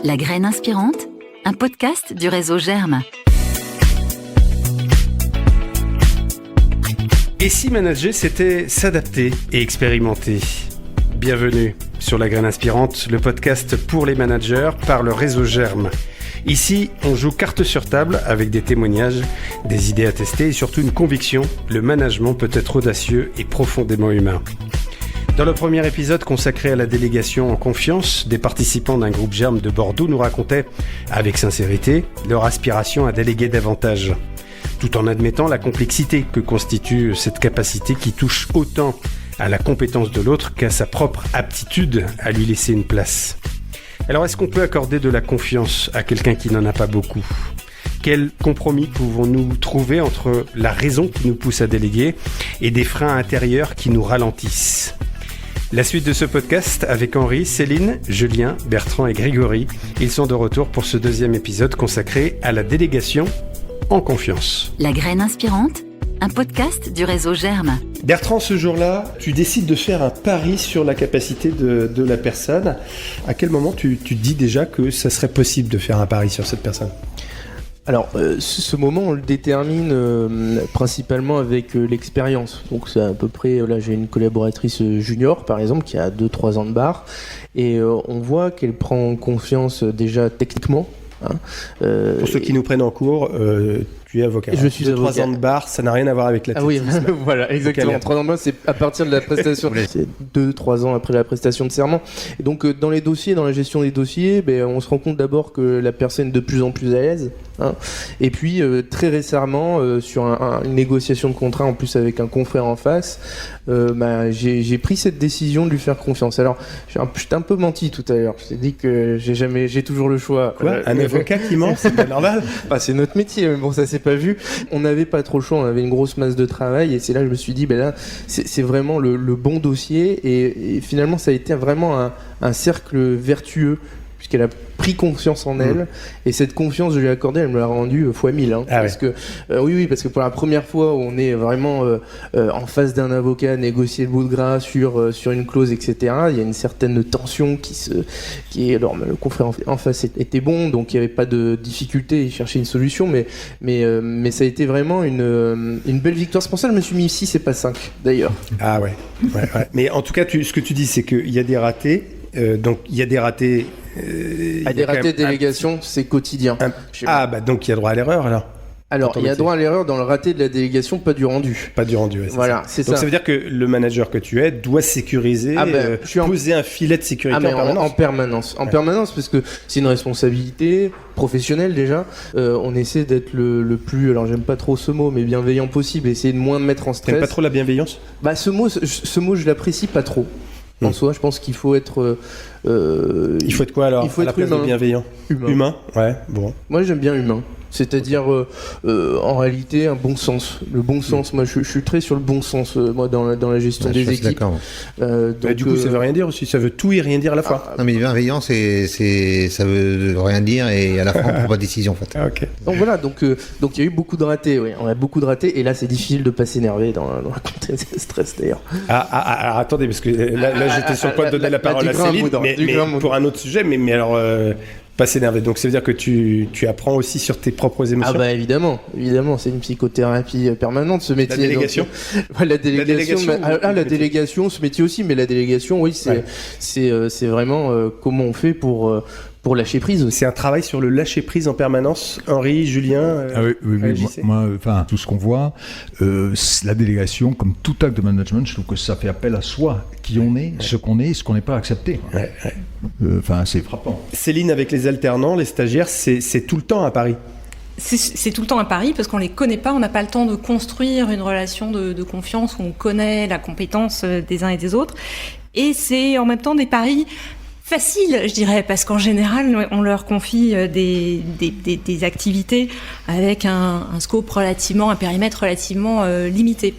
La graine inspirante, un podcast du réseau Germe. Et si manager, c'était s'adapter et expérimenter? Bienvenue sur La graine inspirante, le podcast pour les managers par le réseau Germe. Ici, on joue carte sur table avec des témoignages, des idées à tester et surtout une conviction, le management peut être audacieux et profondément humain. Dans le premier épisode consacré à la délégation en confiance, des participants d'un groupe Germe de Bordeaux nous racontaient, avec sincérité, leur aspiration à déléguer davantage, tout en admettant la complexité que constitue cette capacité qui touche autant à la compétence de l'autre qu'à sa propre aptitude à lui laisser une place. Alors est-ce qu'on peut accorder de la confiance à quelqu'un qui n'en a pas beaucoup ? Quel compromis pouvons-nous trouver entre la raison qui nous pousse à déléguer et des freins intérieurs qui nous ralentissent ? La suite de ce podcast avec Henri, Céline, Julien, Bertrand et Grégory. Ils sont de retour pour ce deuxième épisode consacré à la délégation en confiance. La graine inspirante, un podcast du réseau Germe. Bertrand, ce jour-là, tu décides de faire un pari sur la capacité de la personne. À quel moment tu dis déjà que ça serait possible de faire un pari sur cette personne ? Alors, ce moment, on le détermine principalement avec l'expérience. Donc, c'est à peu près, là, j'ai une collaboratrice junior, par exemple, qui a 2-3 ans de bar, et on voit qu'elle prend confiance déjà techniquement. Pour ceux qui nous prennent en cours, tu es avocat. Je suis avocat. 3 ans de bar, ça n'a rien à voir avec l'athlétisme. Ah oui, voilà, exactement. 3 ans de bar, c'est à partir de la prestation. C'est 2-3 ans après la prestation de serment. Et donc, dans les dossiers, dans la gestion des dossiers, on se rend compte d'abord que la personne est de plus en plus à l'aise. Et puis, très récemment, sur une négociation de contrat, en plus avec un confrère en face, j'ai pris cette décision de lui faire confiance. Alors, j'étais un peu menti tout à l'heure. Je t'ai dit que j'ai toujours le choix. Quoi ? Un avocat qui ment, c'est pas normal. C'est notre métier, mais bon, ça s'est pas vu. On n'avait pas trop le choix, on avait une grosse masse de travail, et c'est là que je me suis dit, là, c'est vraiment le bon dossier, et finalement, ça a été vraiment un cercle vertueux, puisqu'elle a pris confiance en elle, et cette confiance, je lui ai accordé, elle me l'a rendue fois 1000. Parce que parce que pour la première fois, on est vraiment en face d'un avocat à négocier le bout de gras sur une clause, etc. Il y a une certaine tension alors le confrère en face était bon, donc il n'y avait pas de difficulté, il cherchait une solution, mais ça a été vraiment une belle victoire. C'est pour ça que je me suis mis 6 et pas 5 d'ailleurs. Ah ouais. Mais en tout cas, ce que tu dis, c'est qu'il y a des ratés. Donc il y a des ratés. Des ratés de délégation, c'est quotidien. Donc il y a droit à l'erreur alors. Alors, il y a droit à l'erreur dans le raté de la délégation, pas du rendu. Pas du rendu, voilà, c'est ça. Donc ça veut dire que le manager que tu es doit sécuriser, poser un filet de sécurité en permanence. En permanence, parce que c'est une responsabilité professionnelle déjà. On essaie d'être le plus, alors j'aime pas trop ce mot, mais bienveillant possible, essayer de moins mettre en stress. T'aimes pas trop la bienveillance ? Ce mot, je l'apprécie pas trop. En soi, je pense qu'il faut être... il faut être quoi alors ? Il faut être humain. De bienveillant. Humain. Ouais, bon. Moi, j'aime bien humain. C'est-à-dire, en réalité, un bon sens. Le bon sens, moi, je suis très sur le bon sens, moi, dans la gestion des équipes. Du coup, ça veut rien dire aussi. Ça veut tout et rien dire à la fois. Non, mais bienveillant, ça veut rien dire, et à la fin, on prend pas de décision, en fait. Okay. Donc voilà, donc il y a eu beaucoup de ratés, oui. On a beaucoup de ratés, et là, c'est difficile de pas s'énerver dans la contexte de stress, d'ailleurs. Attendez, parce que là j'étais sur le point de donner la parole à Céline, mais pour un autre sujet, mais alors... Pas s'énerver. Donc ça veut dire que tu apprends aussi sur tes propres émotions. Évidemment, c'est une psychothérapie permanente ce métier. La délégation. La délégation, ce métier aussi, mais la délégation, oui, c'est vraiment comment on fait pour lâcher prise aussi. C'est un travail sur le lâcher prise en permanence. Henri, Julien. Oui. Moi, tout ce qu'on voit, la délégation, comme tout acte de management, je trouve que ça fait appel à soi, qui on est, ce qu'on est, ce qu'on n'est pas accepté. C'est frappant. Céline, avec les alternants, les stagiaires, c'est tout le temps un pari. C'est tout le temps un pari parce qu'on les connaît pas, on n'a pas le temps de construire une relation de confiance où on connaît la compétence des uns et des autres. Et c'est en même temps des paris faciles, je dirais, parce qu'en général, on leur confie des activités avec un scope un périmètre relativement limité.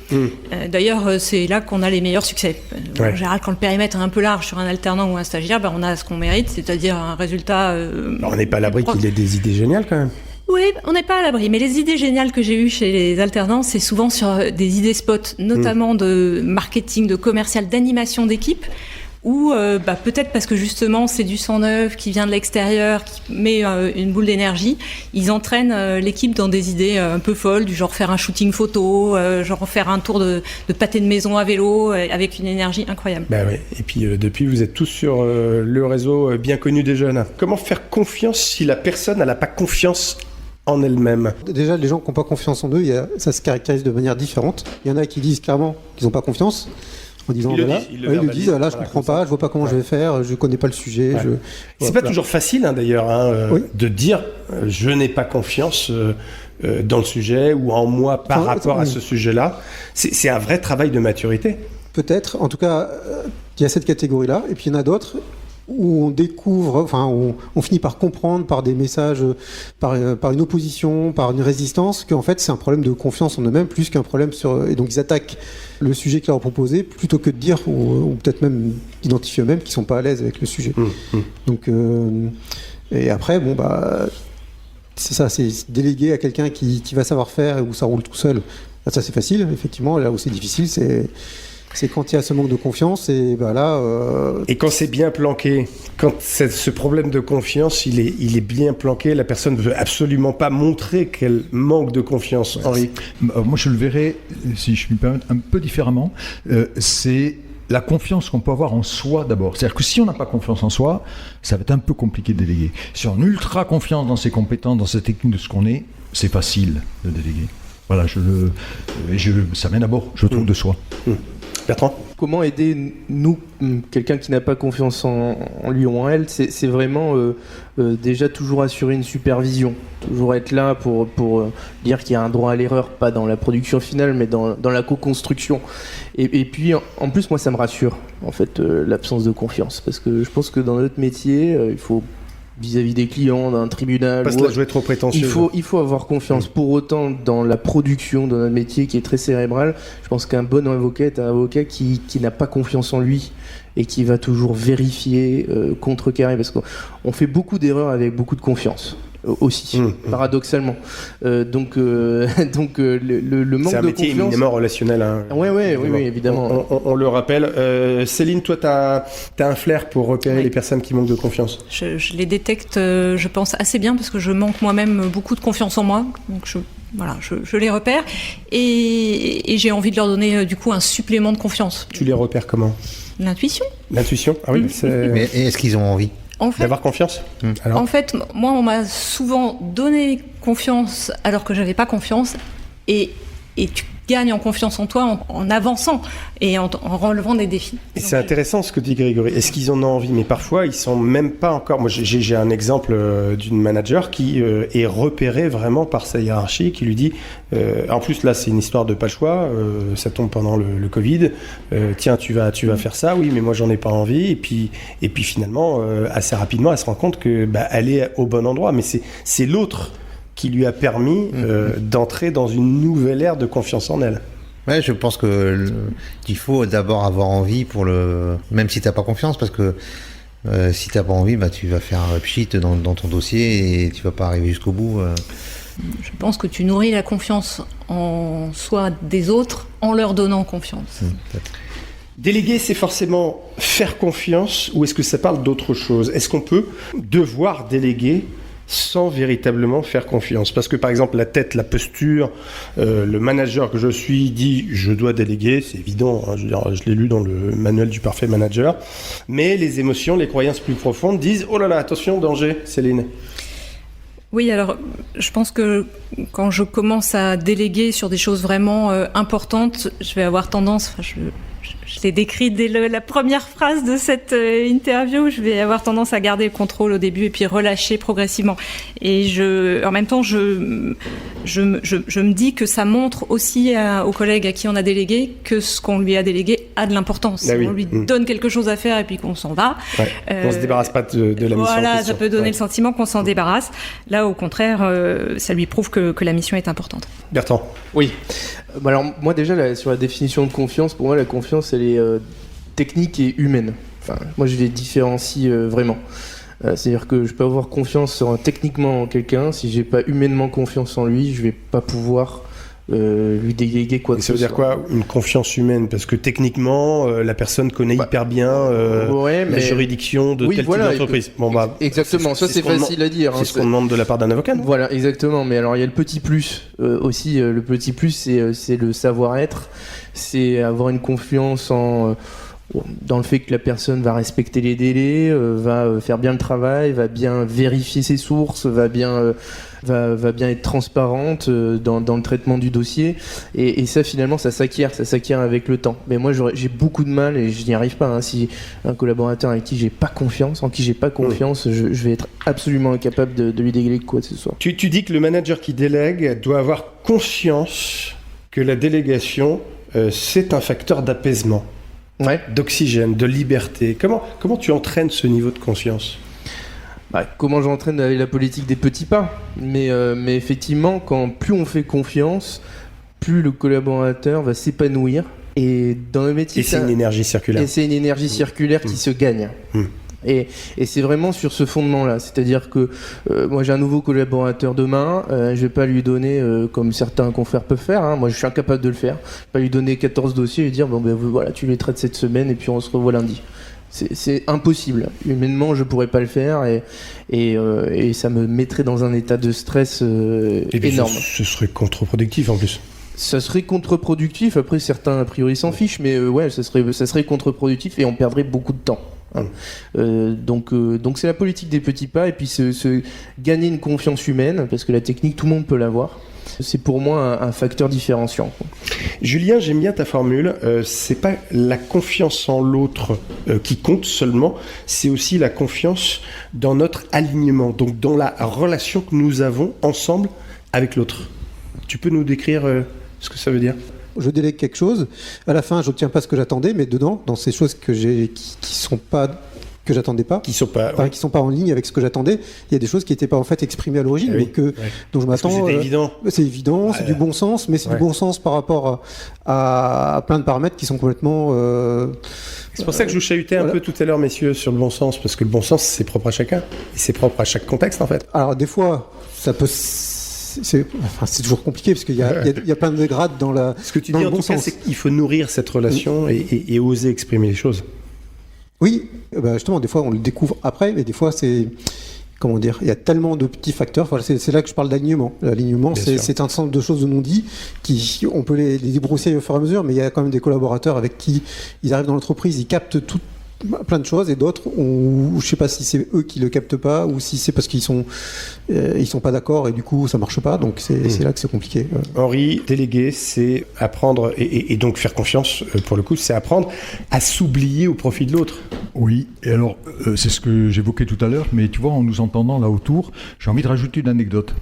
D'ailleurs, c'est là qu'on a les meilleurs succès. En général, quand le périmètre est un peu large sur un alternant ou un stagiaire, on a ce qu'on mérite, c'est-à-dire un résultat... on n'est pas à l'abri qu'il ait des idées géniales quand même. Oui, on n'est pas à l'abri, mais les idées géniales que j'ai eues chez les alternants, c'est souvent sur des idées spots, notamment de marketing, de commercial, d'animation d'équipe, ou peut-être parce que justement c'est du sang neuf qui vient de l'extérieur, qui met une boule d'énergie, ils entraînent l'équipe dans des idées un peu folles, du genre faire un shooting photo, genre faire un tour de pâté de maison à vélo, avec une énergie incroyable. Bah oui. Et puis depuis, vous êtes tous sur le réseau bien connu des jeunes. Comment faire confiance si la personne n'a pas confiance en elle-même? Déjà, les gens qui n'ont pas confiance en eux, ça se caractérise de manière différente. Il y en a qui disent clairement qu'ils n'ont pas confiance, en disant ils le disent, là je comprends pas, je vois pas comment je vais faire, je connais pas le sujet. Ouais. C'est pas toujours facile d'ailleurs de dire je n'ai pas confiance dans le sujet ou en moi par rapport à ce sujet-là. C'est un vrai travail de maturité. Peut-être, en tout cas, il y a cette catégorie-là, et puis il y en a d'autres où on découvre, on finit par comprendre par des messages, par une opposition, par une résistance, qu'en fait c'est un problème de confiance en eux-mêmes plus qu'un problème et donc ils attaquent le sujet qu'ils leur ont proposé plutôt que de dire, ou peut-être même identifier eux-mêmes qu'ils sont pas à l'aise avec le sujet. Donc, et après, c'est ça, c'est déléguer à quelqu'un qui va savoir faire et où ça roule tout seul. Là, ça c'est facile, effectivement. Là où c'est difficile, c'est quand il y a ce manque de confiance et Et quand c'est bien planqué, quand ce problème de confiance, il est bien planqué, la personne ne veut absolument pas montrer qu'elle manque de confiance. Henri. Moi, je le verrais, si je me permets, un peu différemment. C'est la confiance qu'on peut avoir en soi d'abord. C'est-à-dire que si on n'a pas confiance en soi, ça va être un peu compliqué de déléguer. Si on a ultra confiance dans ses compétences, dans ses techniques, de ce qu'on est, c'est facile de déléguer. Voilà, ça vient d'abord, je trouve, de soi. Bertrand ? Comment aider quelqu'un qui n'a pas confiance en lui ou en elle, c'est vraiment déjà toujours assurer une supervision, toujours être là pour dire qu'il y a un droit à l'erreur, pas dans la production finale, mais dans la co-construction. Et puis en plus, moi ça me rassure en fait l'absence de confiance, parce que je pense que dans notre métier, il faut, vis-à-vis des clients, d'un tribunal, pas se la jouer trop prétentieux. Il faut avoir confiance. Pour autant, dans la production de notre métier qui est très cérébral, je pense qu'un bon avocat est un avocat qui n'a pas confiance en lui et qui va toujours vérifier, contrecarrer, parce qu'on fait beaucoup d'erreurs avec beaucoup de confiance. Aussi, paradoxalement. Donc le manque de confiance... C'est un métier éminemment relationnel. Oui, évidemment. On le rappelle. Céline, toi, tu as un flair pour repérer les personnes qui manquent de confiance. Je les détecte, je pense, assez bien, parce que je manque moi-même beaucoup de confiance en moi. Donc je les repère. Et j'ai envie de leur donner, du coup, un supplément de confiance. Tu les repères comment ? L'intuition. L'intuition ? Ah oui, Mais est-ce qu'ils ont envie ? D'avoir confiance. Alors. En fait, moi, on m'a souvent donné confiance alors que j'avais pas confiance, et tu gagnes en confiance en toi en avançant et en relevant des défis. Et c'est intéressant ce que dit Grégory. Est-ce qu'ils en ont envie ? Mais parfois, ils sont même pas encore... Moi, j'ai un exemple d'une manager qui est repérée vraiment par sa hiérarchie, qui lui dit... en plus, là, c'est une histoire de pas le choix. Ça tombe pendant le Covid. Tiens, tu vas faire ça. Oui, mais moi, j'en ai pas envie. Et puis finalement, assez rapidement, elle se rend compte que elle est au bon endroit. Mais c'est l'autre qui lui a permis d'entrer dans une nouvelle ère de confiance en elle. Ouais, je pense qu'il faut d'abord avoir envie même si t'as pas confiance, parce que si t'as pas envie, tu vas faire un pchit dans ton dossier et tu vas pas arriver jusqu'au bout. Je pense que tu nourris la confiance en soi des autres en leur donnant confiance. Déléguer, c'est forcément faire confiance, ou est-ce que ça parle d'autre chose ? Est-ce qu'on peut devoir déléguer sans véritablement faire confiance? Parce que par exemple la tête, la posture, le manager que je suis dit je dois déléguer, c'est évident, hein, je l'ai lu dans le manuel du parfait manager, mais les émotions, les croyances plus profondes disent oh là là, attention, danger. Céline? Oui, alors je pense que quand je commence à déléguer sur des choses vraiment importantes, je vais avoir tendance, je l'ai décrit dès la première phrase de cette interview, je vais avoir tendance à garder le contrôle au début et puis relâcher progressivement. Et en même temps, je me dis que ça montre aussi aux collègues à qui on a délégué que ce qu'on lui a délégué a de l'importance. Ah oui. On lui donne quelque chose à faire et puis qu'on s'en va. Ouais. On se débarrasse pas de la mission. Voilà, ça peut donner le sentiment qu'on s'en débarrasse. Là, au contraire, ça lui prouve que la mission est importante. Bertrand? Oui. Alors moi déjà, sur la définition de confiance, pour moi la confiance elle est technique et humaine. Enfin, moi je les différencie vraiment. C'est-à-dire que je peux avoir confiance techniquement en quelqu'un, si j'ai pas humainement confiance en lui, je vais pas pouvoir lui déléguer quoi que ce soit. Ça veut dire quoi, une confiance humaine? Parce que techniquement, la personne connaît hyper bien la juridiction de tel type d'entreprise. Exactement, ça c'est facile à dire. C'est ce qu'on demande de la part d'un avocat. Voilà, exactement. Mais alors il y a le petit plus aussi. Le petit plus, c'est le savoir-être. C'est avoir une confiance dans le fait que la personne va respecter les délais, va faire bien le travail, va bien vérifier ses sources, va bien être transparente dans le traitement du dossier. Et ça, finalement, ça s'acquiert avec le temps. Mais moi, j'ai beaucoup de mal et je n'y arrive pas. Si un collaborateur en qui j'ai pas confiance, je vais être absolument incapable de lui déléguer quoi que ce soit. Tu dis que le manager qui délègue doit avoir conscience que la délégation, c'est un facteur d'apaisement. Ouais. D'oxygène, de liberté. Comment tu entraînes ce niveau de conscience? Comment j'entraîne avec la politique des petits pas. Mais effectivement, plus on fait confiance, plus le collaborateur va s'épanouir. Et dans le métier, c'est une énergie circulaire. Et c'est une énergie circulaire qui se gagne. Et c'est vraiment sur ce fondement-là. C'est-à-dire que moi, j'ai un nouveau collaborateur demain. Je vais pas lui donner, comme certains confrères peuvent faire. Moi, je suis incapable de le faire. Je vais pas lui donner 14 dossiers et lui dire voilà, tu les traites cette semaine et puis on se revoit lundi. C'est impossible. Humainement, je pourrais pas le faire et ça me mettrait dans un état de stress énorme. Ce serait contre-productif en plus. Ça serait contre-productif. Après, certains a priori s'en fichent, mais ça serait contre-productif et on perdrait beaucoup de temps. Donc c'est la politique des petits pas et puis se gagner une confiance humaine parce que la technique tout le monde peut l'avoir. C'est pour moi un facteur différenciant. Julien, j'aime bien ta formule. C'est pas la confiance en l'autre qui compte seulement, c'est aussi la confiance dans notre alignement, donc dans la relation que nous avons ensemble avec l'autre. Tu peux nous décrire ce que ça veut dire? Je délègue quelque chose, à la fin je n'obtiens pas ce que j'attendais, mais dedans, dans ces choses que j'attendais pas, qui sont pas en ligne avec ce que j'attendais, il y a des choses qui n'étaient pas en fait exprimées à l'origine, mais dont je m'attends. C'est évident. C'est évident, c'est du bon sens, mais c'est du bon sens par rapport à plein de paramètres qui sont complètement. C'est pour ça que je vous chahutais un peu tout à l'heure, messieurs, sur le bon sens, parce que le bon sens c'est propre à chacun, et c'est propre à chaque contexte en fait. Alors des fois, ça peut. C'est toujours compliqué parce qu'il y a plein de grades dans la. Ce que tu dis en tout cas, c'est qu'il faut nourrir cette relation et oser exprimer les choses. Oui, justement, des fois on le découvre après, mais des fois c'est. Comment dire, il y a tellement de petits facteurs. Enfin, c'est là que je parle d'alignement. L'alignement, c'est un ensemble de choses de non-dits on peut les débroussailler au fur et à mesure, mais il y a quand même des collaborateurs avec qui ils arrivent dans l'entreprise, ils captent plein de choses, et d'autres, je sais pas si c'est eux qui le captent pas ou si c'est parce qu'ils sont pas d'accord et du coup ça marche pas. Donc c'est là que c'est compliqué. Henri, déléguer, c'est apprendre et donc faire confiance pour le coup, c'est apprendre à s'oublier au profit de l'autre. Oui, et alors c'est ce que j'évoquais tout à l'heure, mais tu vois, en nous entendant là autour, j'ai envie de rajouter une anecdote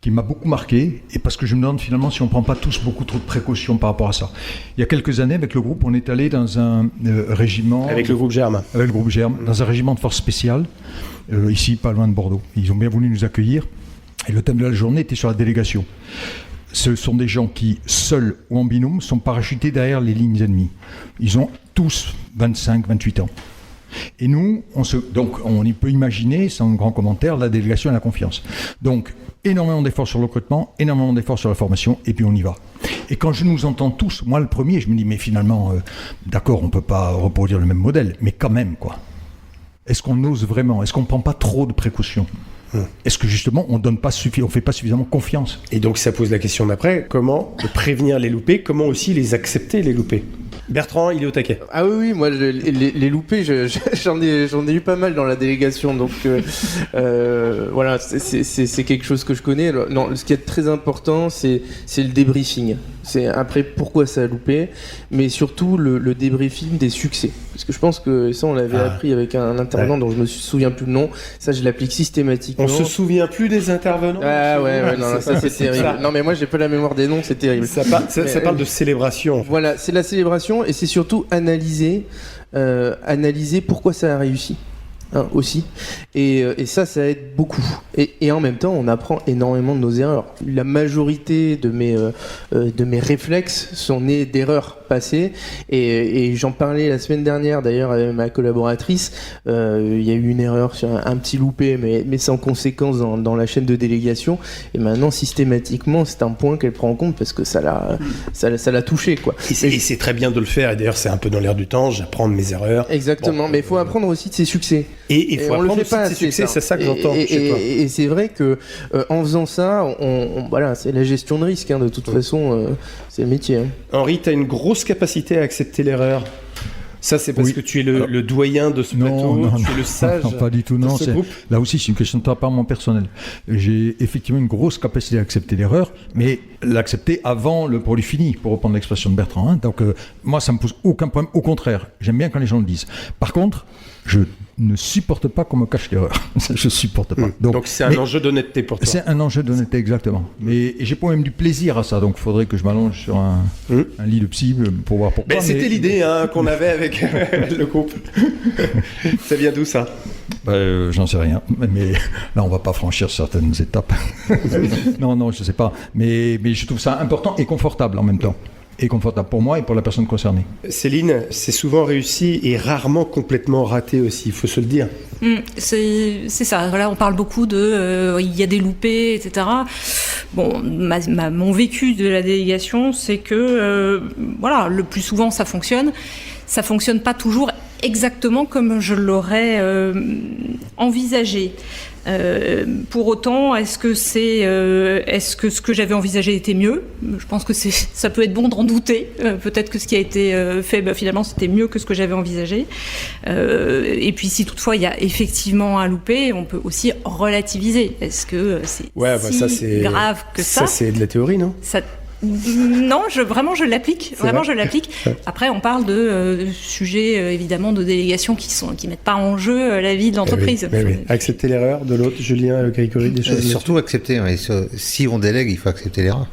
qui m'a beaucoup marqué, et parce que je me demande finalement si on ne prend pas tous beaucoup trop de précautions par rapport à ça. Il y a quelques années, avec le groupe, on est allé dans un régiment... Avec le groupe Germe. Avec le groupe Germe, dans un régiment de force spéciale, ici, pas loin de Bordeaux. Ils ont bien voulu nous accueillir, et le thème de la journée était sur la délégation. Ce sont des gens qui, seuls ou en binôme, sont parachutés derrière les lignes ennemies. Ils ont tous 25, 28 ans. Et nous, donc on y peut imaginer, sans grand commentaire, la délégation et la confiance. Donc, énormément d'efforts sur le recrutement, énormément d'efforts sur la formation, et puis on y va. Et quand je nous entends tous, moi le premier, je me dis, mais finalement, d'accord, on ne peut pas reproduire le même modèle, mais quand même, quoi. Est-ce qu'on ose vraiment? Est-ce qu'on ne prend pas trop de précautions? Est-ce que justement, on ne fait pas suffisamment confiance? Et donc ça pose la question d'après, comment prévenir les loupés, comment aussi les accepter, les loupés? Bertrand, il est au taquet. Ah oui, moi les loupés, j'en ai eu pas mal dans la délégation, donc voilà, c'est quelque chose que je connais. Non, ce qui est très important, c'est le débriefing. C'est après pourquoi ça a loupé, mais surtout le débriefing des succès. Parce que je pense que ça, on l'avait appris avec un intervenant dont je me souviens plus le nom. Ça, je l'applique systématiquement. On se souvient plus des intervenants. Ah ouais, non, ça c'est terrible. Non, mais moi, j'ai pas la mémoire des noms, c'est terrible. Ça parle de célébration. Voilà, c'est la célébration et c'est surtout analyser pourquoi ça a réussi. aussi. Et ça aide beaucoup. Et en même temps, on apprend énormément de nos erreurs. La majorité de mes réflexes sont nés d'erreurs passées. Et j'en parlais la semaine dernière, d'ailleurs, avec ma collaboratrice. Il y a eu une erreur sur un petit loupé, mais sans conséquence dans la chaîne de délégation. Et maintenant, systématiquement, c'est un point qu'elle prend en compte parce que ça l'a touché, quoi. Et c'est très bien de le faire. Et d'ailleurs, c'est un peu dans l'air du temps. J'apprends de mes erreurs. Exactement. Mais il faut apprendre aussi de ses succès. Et il faut apprendre aussi de ses succès. C'est ça que j'entends chez toi. Et c'est vrai que en faisant ça, voilà, c'est la gestion de risque. De toute façon, c'est le métier. Henri, tu as une grosse capacité à accepter l'erreur. Ça, c'est parce que tu es le doyen de ce plateau, tu es le sage. Non, pas du tout. Non, là aussi, c'est une question de tempérament personnel. J'ai effectivement une grosse capacité à accepter l'erreur, mais l'accepter avant le produit fini, pour reprendre l'expression de Bertrand. Donc, moi, ça me pose aucun problème. Au contraire, j'aime bien quand les gens le disent. Par contre, je ne supporte pas qu'on me cache l'erreur. Ça, je supporte pas. Donc c'est un enjeu d'honnêteté pour toi. C'est un enjeu d'honnêteté, exactement. Et j'ai pas même du plaisir à ça, donc il faudrait que je m'allonge sur un lit de psy pour voir pourquoi. C'était l'idée qu'on avait avec le groupe. Ça vient d'où ça? J'en sais rien, mais là on va pas franchir certaines étapes. non, je sais pas. Mais je trouve ça important et confortable en même temps. Et confortable pour moi et pour la personne concernée. Céline, c'est souvent réussi et rarement complètement raté aussi, il faut se le dire. C'est ça, là on parle beaucoup il y a des loupés, etc. Bon, mon vécu de la délégation, c'est que le plus souvent ça fonctionne pas toujours exactement comme je l'aurais envisagé. Pour autant, est-ce que ce que j'avais envisagé était mieux? Je pense que ça peut être bon d'en douter. Peut-être que ce qui a été fait, finalement, c'était mieux que ce que j'avais envisagé. Et puis, si toutefois il y a effectivement un loupé, on peut aussi relativiser. Est-ce que c'est grave que ça? Ça, c'est de la théorie, non? Non, je l'applique. Je l'applique. Après, on parle de sujets évidemment de délégation qui mettent pas en jeu la vie de l'entreprise. Oui. Accepter l'erreur de l'autre, Julien, Grégory, des choses. Surtout accepter. Si on délègue, il faut accepter l'erreur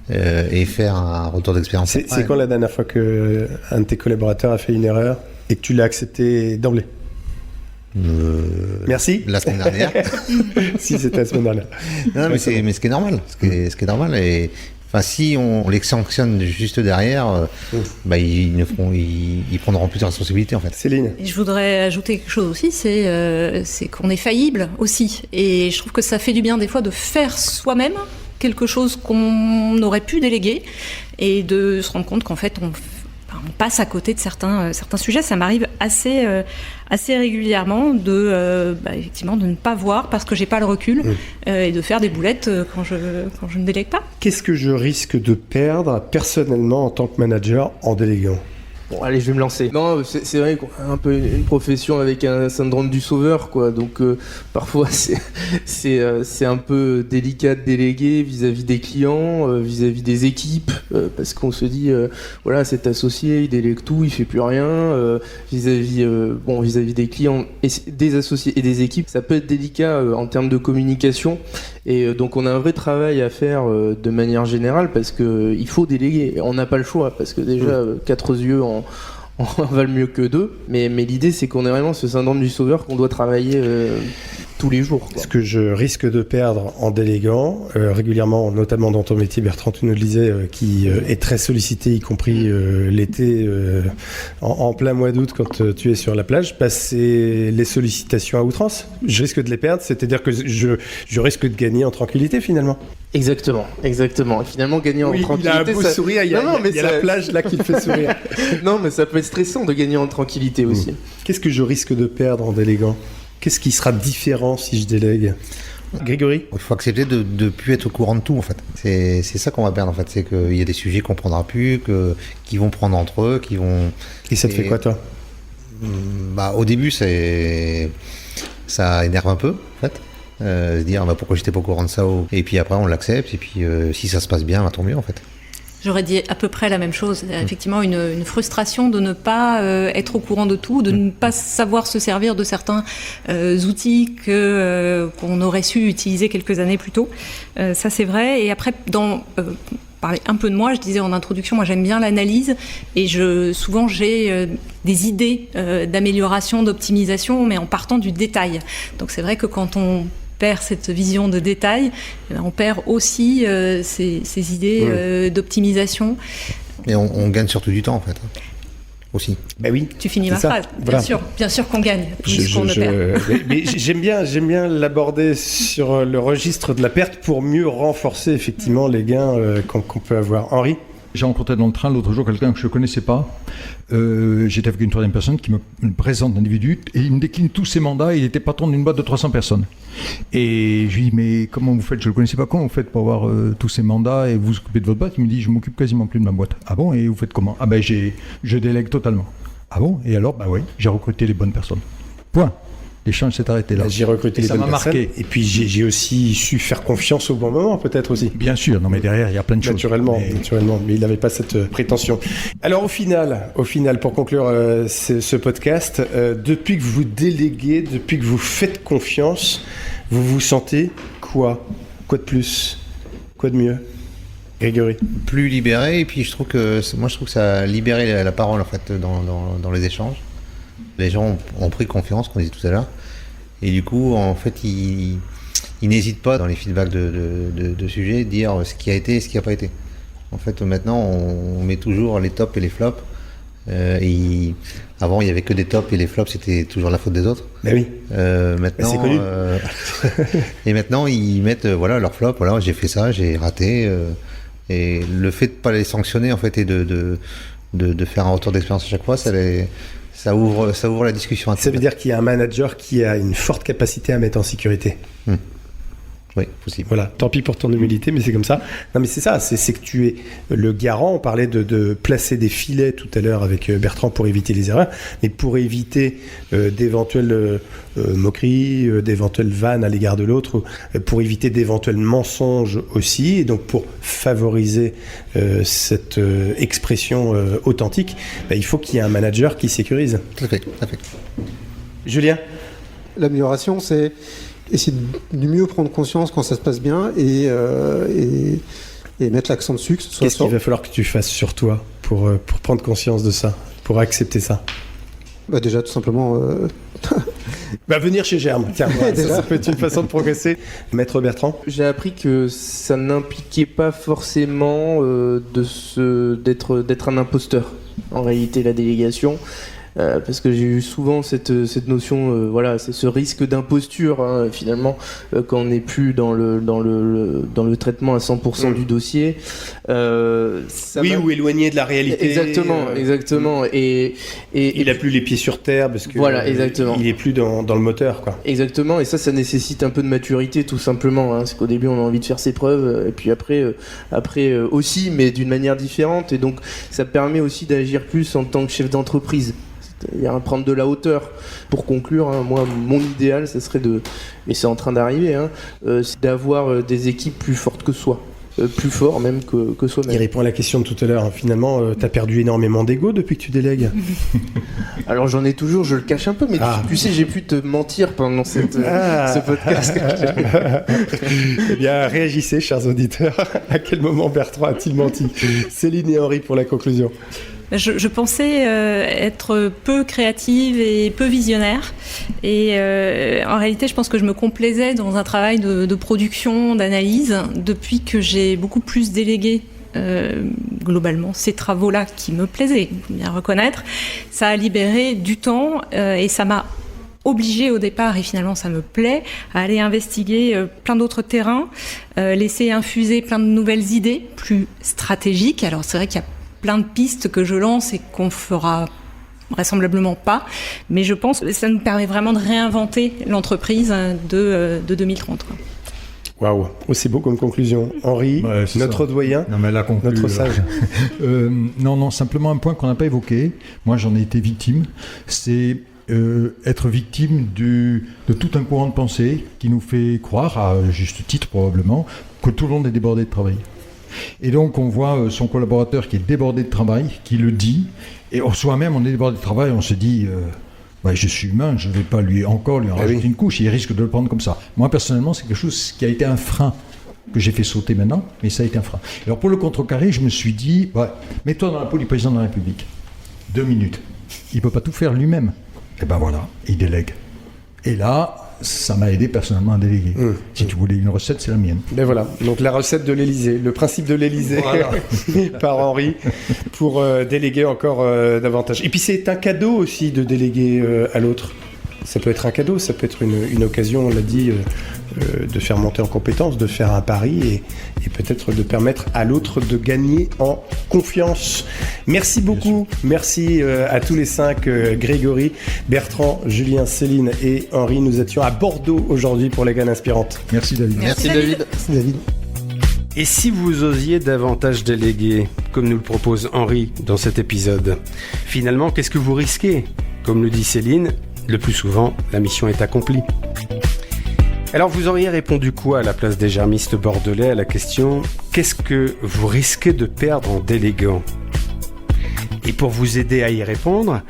et faire un retour d'expérience. C'est quand la dernière fois que un de tes collaborateurs a fait une erreur et que tu l'as accepté d'emblée? Merci. La semaine dernière. Si, c'était la semaine dernière. Non, mais ce qui est normal. Ce qui est normal. Et si on les sanctionne juste derrière, ils prendront plus de responsabilité en fait. Céline. Et je voudrais ajouter quelque chose aussi, c'est qu'on est faillible aussi. Et je trouve que ça fait du bien des fois de faire soi-même quelque chose qu'on aurait pu déléguer et de se rendre compte qu'en fait on passe à côté de certains sujets. Ça m'arrive assez régulièrement effectivement de ne pas voir parce que j'ai pas le recul et de faire des boulettes quand je ne délègue pas. Qu'est-ce que je risque de perdre personnellement en tant que manager en déléguant? Bon, allez, je vais me lancer. Non, c'est vrai qu'on a un peu une profession avec un syndrome du sauveur, quoi. Donc, parfois, c'est un peu délicat de déléguer vis-à-vis des clients, vis-à-vis des équipes, parce qu'on se dit, cet associé, il délègue tout, il fait plus rien. Vis-à-vis des clients, et des associés et des équipes, ça peut être délicat en termes de communication. Et donc, on a un vrai travail à faire de manière générale, parce que il faut déléguer. On n'a pas le choix, parce que déjà, 4 yeux en valent mieux que 2, mais l'idée c'est qu'on est vraiment ce syndrome du sauveur qu'on doit travailler tous les jours, quoi. Ce que je risque de perdre en déléguant régulièrement, notamment dans ton métier, Bertrand, tu nous le disais, qui est très sollicité, y compris l'été, en plein mois d'août quand tu es sur la plage, c'est les sollicitations à outrance. Je risque de les perdre, c'est-à-dire que je risque de gagner en tranquillité finalement. Exactement. Et finalement, gagner en tranquillité... Il a un beau sourire, il y a la plage là qui le fait sourire. Non, mais ça peut être stressant de gagner en tranquillité aussi. Qu'est-ce que je risque de perdre en déléguant? Qu'est-ce qui sera différent si je délègue? Grégory? Il faut accepter de ne plus être au courant de tout en fait. C'est ça qu'on va perdre en fait. C'est qu'il y a des sujets qu'on ne prendra plus, qu'ils vont prendre entre eux, qui vont... Et ça te fait quoi toi? Au début, ça énerve un peu en fait. Se dire pourquoi j'étais pas au courant de ça, et puis après on l'accepte, et puis si ça se passe bien, tant mieux en fait. J'aurais dit à peu près la même chose. Effectivement, une frustration de ne pas être au courant de tout, de ne pas savoir se servir de certains outils qu'on aurait su utiliser quelques années plus tôt. Ça, c'est vrai. Et après, parler un peu de moi, je disais en introduction, moi j'aime bien l'analyse et souvent j'ai des idées d'amélioration, d'optimisation, mais en partant du détail. Donc c'est vrai que quand on perd cette vision de détail, on perd aussi ces idées d'optimisation. Et on gagne surtout du temps en fait. Aussi. Ben oui. Tu finis ma ça. phrase. Voilà. Bien sûr qu'on gagne, puisqu'on ne perd. Mais j'aime bien l'aborder sur le registre de la perte pour mieux renforcer effectivement les gains qu'on peut avoir. Henri ? J'ai rencontré dans le train l'autre jour quelqu'un que je ne connaissais pas. J'étais avec une troisième personne qui me présente l'individu et il me décline tous ses mandats. Il était patron d'une boîte de 300 personnes. Et je lui dis, mais comment vous faites ? Je ne le connaissais pas. Comment vous faites pour avoir tous ces mandats et vous vous occupez de votre boîte ? Il me dit, je ne m'occupe quasiment plus de ma boîte. Ah bon ? Et vous faites comment ? Ah ben, je délègue totalement. Ah bon ? Et alors ? Bah oui, j'ai recruté les bonnes personnes. Point. L'échange s'est arrêté là. J'ai recruté les bonnes personnes. Marqué. Et puis j'ai aussi su faire confiance au bon moment, peut-être aussi. Bien sûr, non mais derrière, il y a plein de choses. Naturellement, mais il n'avait pas cette prétention. Alors au final, pour conclure ce podcast, depuis que vous déléguez, depuis que vous faites confiance, vous vous sentez quoi ? Quoi de plus ? Quoi de mieux ? Grégory ? Plus libéré, et puis je trouve que ça a libéré la parole en fait dans les échanges. Les gens ont pris confiance, comme on disait tout à l'heure, et du coup, en fait, ils n'hésitent pas dans les feedbacks de sujets, dire ce qui a été et ce qui n'a pas été. En fait, maintenant, on met toujours les tops et les flops. Avant, il n'y avait que des tops et les flops, c'était toujours la faute des autres. Ben oui. Maintenant, c'est connu. Et maintenant, ils mettent leurs flops. Voilà, j'ai fait ça, j'ai raté. Et le fait de ne pas les sanctionner, en fait, et de faire un retour d'expérience à chaque fois, ça ouvre la discussion. Ça veut dire qu'il y a un manager qui a une forte capacité à mettre en sécurité. Oui, possible. Voilà, tant pis pour ton humilité, mais c'est comme ça. Non, mais c'est ça, c'est que tu es le garant. On parlait de placer des filets tout à l'heure avec Bertrand pour éviter les erreurs, mais pour éviter d'éventuelles moqueries, d'éventuelles vannes à l'égard de l'autre, pour éviter d'éventuels mensonges aussi, et donc pour favoriser cette expression authentique, il faut qu'il y ait un manager qui sécurise. Tout à fait. Julien ? L'amélioration, c'est essayer de mieux prendre conscience quand ça se passe bien et mettre l'accent dessus. Qu'est-ce qu'il va falloir que tu fasses sur toi pour prendre conscience de ça, pour accepter ça ? Déjà, tout simplement... venir chez Germe, tiens, ça peut être une façon de progresser. Maître Bertrand ? J'ai appris que ça n'impliquait pas forcément d'être un imposteur, en réalité, la délégation. Parce que j'ai eu souvent cette notion, c'est ce risque d'imposture finalement quand on n'est plus dans le traitement à 100% du dossier. Ou éloigné de la réalité. Exactement. Et il a plus les pieds sur terre parce que exactement. Il est plus dans le moteur, quoi. Exactement. Et ça nécessite un peu de maturité, tout simplement. C'est qu'au début on a envie de faire ses preuves, et puis après aussi, mais d'une manière différente. Et donc ça permet aussi d'agir plus en tant que chef d'entreprise. C'est-à-dire prendre de la hauteur. Pour conclure, moi, mon idéal, ça serait et c'est en train d'arriver, c'est d'avoir des équipes plus fortes que soi. Plus fort même que soi-même. Il répond à la question de tout à l'heure. Finalement, tu as perdu énormément d'ego depuis que tu délègues. Alors j'en ai toujours, je le cache un peu, mais tu sais, j'ai pu te mentir pendant ce podcast. Eh bien, réagissez, chers auditeurs. À quel moment Bertrand a-t-il menti ? Céline et Henri pour la conclusion. Je pensais être peu créative et peu visionnaire, et en réalité je pense que je me complaisais dans un travail de production, d'analyse, depuis que j'ai beaucoup plus délégué globalement ces travaux-là qui me plaisaient, bien reconnaître. Ça a libéré du temps et ça m'a obligée au départ, et finalement ça me plaît, à aller investiguer plein d'autres terrains, laisser infuser plein de nouvelles idées plus stratégiques. Alors c'est vrai qu'il y a plein de pistes que je lance et qu'on fera vraisemblablement pas, mais je pense que ça nous permet vraiment de réinventer l'entreprise de 2030. Waouh, c'est beau comme conclusion. Henri, notre doyen, notre sage. Non, simplement un point qu'on n'a pas évoqué. Moi, j'en ai été victime. C'est être victime de tout un courant de pensée qui nous fait croire, à juste titre probablement, que tout le monde est débordé de travail. Et donc on voit son collaborateur qui est débordé de travail, qui le dit, et soi-même on est débordé de travail, on se dit je suis humain, je ne vais pas lui en rajouter une couche, il risque de le prendre comme ça. Moi personnellement c'est quelque chose qui a été un frein que j'ai fait sauter maintenant, mais ça a été un frein. Alors pour le contrecarrer, je me suis dit, mets-toi dans la peau du président de la République. 2 minutes. Il ne peut pas tout faire lui-même. Et ben voilà, il délègue. Et là, ça m'a aidé personnellement à déléguer. Si tu voulais une recette, c'est la mienne. Ben voilà, donc la recette de l'Élysée, le principe de l'Élysée par Henri pour déléguer encore davantage. Et puis c'est un cadeau aussi de déléguer à l'autre. Ça peut être un cadeau, ça peut être une occasion, on l'a dit, de faire monter en compétence, de faire un pari et peut-être de permettre à l'autre de gagner en confiance. Merci beaucoup, merci à tous les 5, Grégory, Bertrand, Julien, Céline et Henri. Nous étions à Bordeaux aujourd'hui pour les Graines Inspirantes. Merci David. Merci David. Merci David. Et si vous osiez davantage déléguer, comme nous le propose Henri dans cet épisode, finalement, qu'est-ce que vous risquez ? Comme le dit Céline, le plus souvent, la mission est accomplie. Alors vous auriez répondu quoi à la place des germistes bordelais à la question « Qu'est-ce que vous risquez de perdre en déléguant ?» Et pour vous aider à y répondre,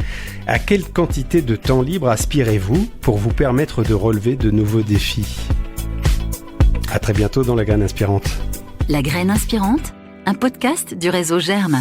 à quelle quantité de temps libre aspirez-vous pour vous permettre de relever de nouveaux défis ? À très bientôt dans La Graine Inspirante. La Graine Inspirante, un podcast du réseau Germe.